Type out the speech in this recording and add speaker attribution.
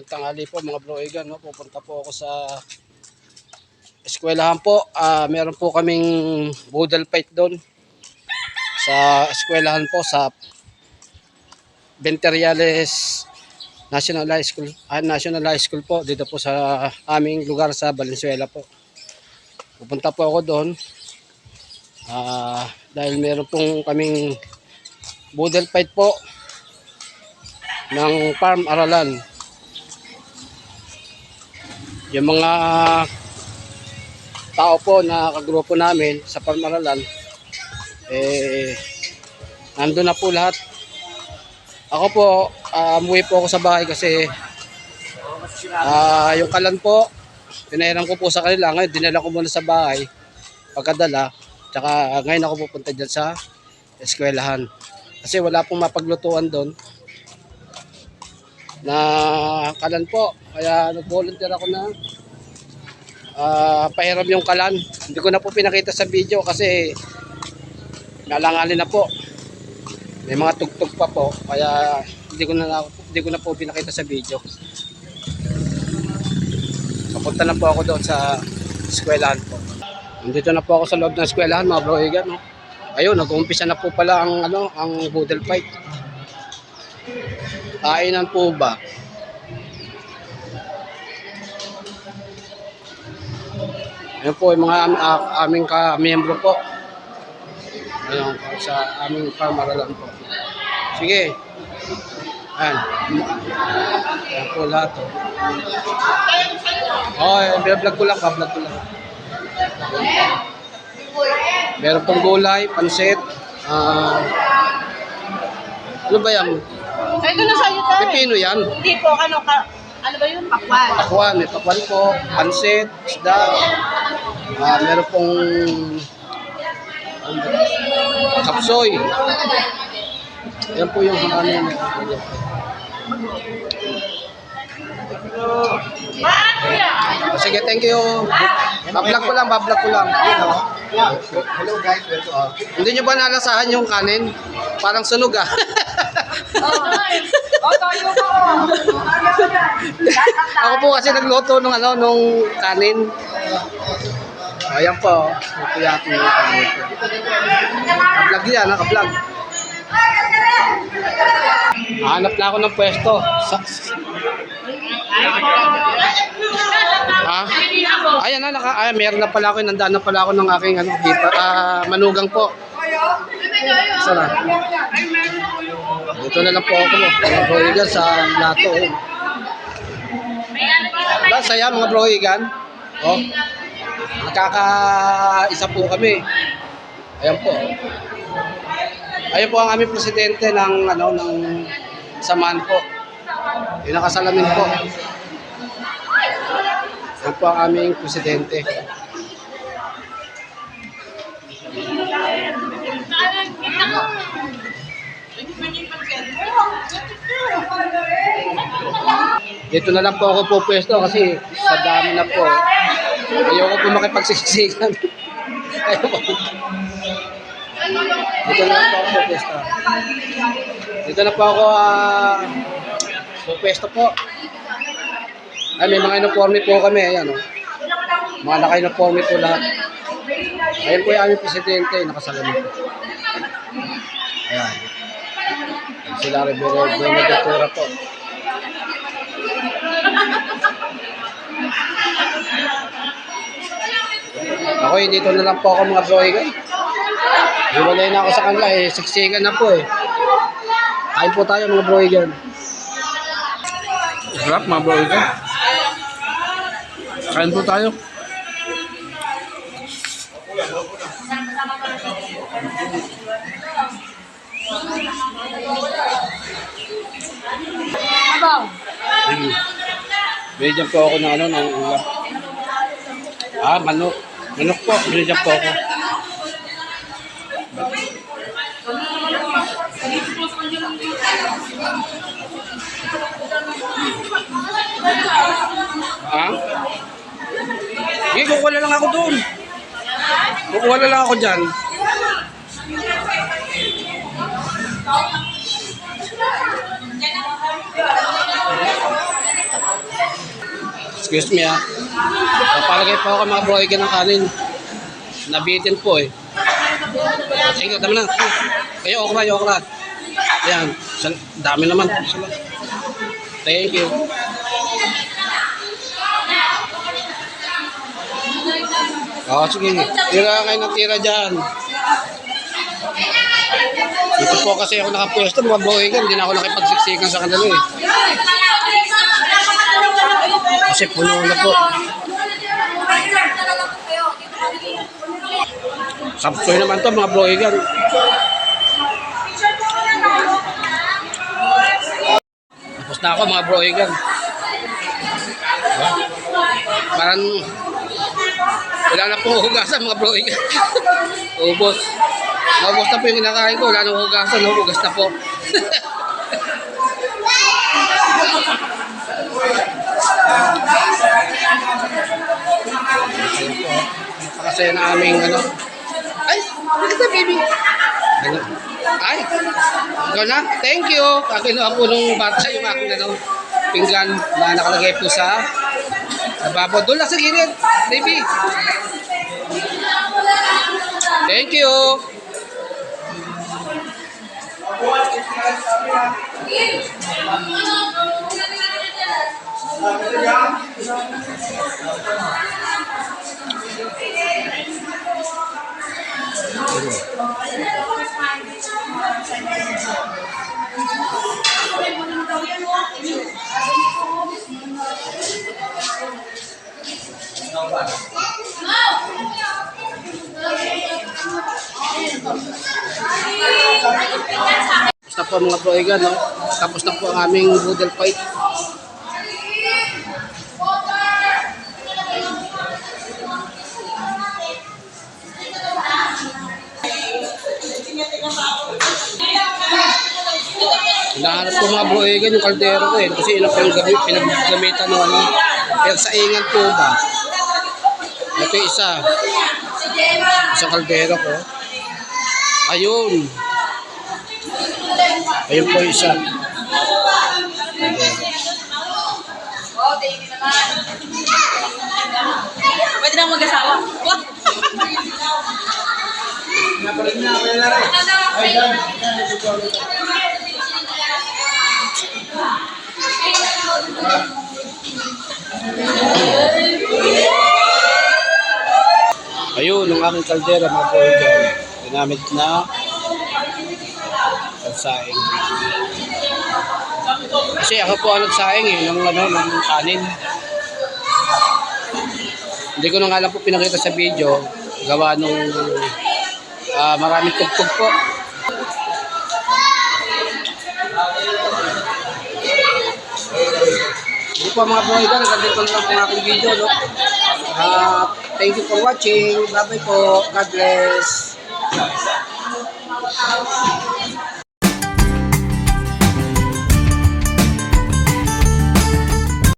Speaker 1: Magandang tanghali po mga bro-igan, no? Pupunta po ako sa eskwelahan po. Meron po kaming boodle fight doon sa eskwelahan po sa Venteriales National High School. National High School po dito po sa aming lugar sa Valenzuela po. Pupunta po ako doon dahil meron pong kaming boodle fight po ng farm aralan. Yung mga tao po na kagrupo namin sa farm aralan, nandun na po lahat. Ako po, umuwi po ako sa bahay kasi yung kalan po, pinahiram ko po sa kanila. Ngayon, dinala ko muna sa bahay. Pagkadala, tsaka ngayon ako pupunta dyan sa eskwelahan. Kasi wala pong mapaglutuan doon na kalan po. Kaya nag-volunteer ako na pahiram yung kalan. Hindi ko na po pinakita sa video kasi nalangalin na po. May mga tugtog pa po. Kaya hindi ko na po pinakita sa video. Papunta na po ako doon sa eskwelahan po. Nandito na po ako sa loob ng eskwelahan mga bro-igan, no? Ayun, nag-uumpisa na po pala ang boodle fight. Kainan po ba? Ayun po yung mga aming ka-miyembro po. Ayun, sa aming farm aralan po. Sige. Ayan. Ayan po lahat. Vlog ko lang. Meron pong gulay, pansit. Ano ba yan?
Speaker 2: Ay, ito na sa'yo tayo.
Speaker 1: Pepino yan?
Speaker 2: Hindi po, ano ba yun? Pakwan.
Speaker 1: Pakwan, may pakwan po, pansit, isda. Meron pong kapsoy. Yan po yung hangin. Sige, thank you. Bablog ko lang.
Speaker 3: Hello guys, welcome.
Speaker 1: Hindi nyo ba nalasahan yung kanin? Parang sunog Ako po kasi nagluto nung kanin. Ayan po. Napiyati yung kanin. Kablog yan, kablog. Hanap na ako ng pwesto. Ayan na, meron na pala ako, nandaan na pala ako ng aking manugang po. Sana. Dito na lang po ako mga bro-igan sa plato. Saya mga bro-igan. Nakaka-isa po kami. Ayan po. Ayan po ang aming presidente ng samahan po. Yung nakasalamin po. Ayan po ang aming presidente. Dito na lang po ako pupwesto kasi sa dami na po. Ayoko po makipagsisiksikan. Dito na lang po ako pupwesto. Dito na po ako pupwesto po. Ay, may mga uniforme po kami. Ayan, mga naka-uniforme po lahat. Ayan po yung aming presidente, nakasalamin po. Ayan. Sila Rivera Buenaventura po. Ako, dito na lang po ako mga bro-igan. Hiwalay na ako sa kanila siksikan na po Kain po tayo mga bro-igan. Sarap mga bro-igan. Kain po tayo. Binigyan po ako ng ulam. Manok. Manok po, binigyan po ako. Sige, kukuha lang ako doon. Kukuha lang ako dyan. Excuse me ha. Papalagay po ako mga broigan ng kanin. Nabitin po eh. Sige, dami na. Kayo, okra. Ayan, dami naman. Thank you. Sige. Tira kayo ng tira dyan. Dito po kasi ako nakapwesto, mga broigan. Hindi na ako nakipagsiksikan sa kanila eh. Kasi puno na po. Sapsoy naman to mga broigan. Tapos na ako mga broigan. Parang wala na pong hugasan mga broigan. Ubos. Ubos na po yung kinakain ko. Wala na hugasan. Hugas na po. Napakasaya na aming ano. Ay, nakita baby. Ano? Ay, ikaw na. Thank you. Kakinuha po nung bata yung aking ano, pinggan na nakalagay po sa lababo. Doon lang sa gilid, baby. Thank you. Tapos na po mga broigan, no? Tapos na po ang aming boodle fight. Hinahanap ko mga broigan yung kaldero ko eh. Kasi yun ang pinaggamitan ng ano. Pero sa ingan po ba? Ito yung isa. Isang kaldero ko. Ayun. Ayun po yung isa.
Speaker 2: Pwede na mag-asawa.
Speaker 1: Ayun, ang aking kaldera mga broigan. Ginamit na pagsaing. Kasi ako po ang nagsaing eh, ng kanin. Hindi ko na nga lang po pinakita sa video, gawa nung maraming tugtog po. Hindi po mga broigan, nagandito na lang po ang aking video. No? Thank you for watching. Bye-bye po. God bless.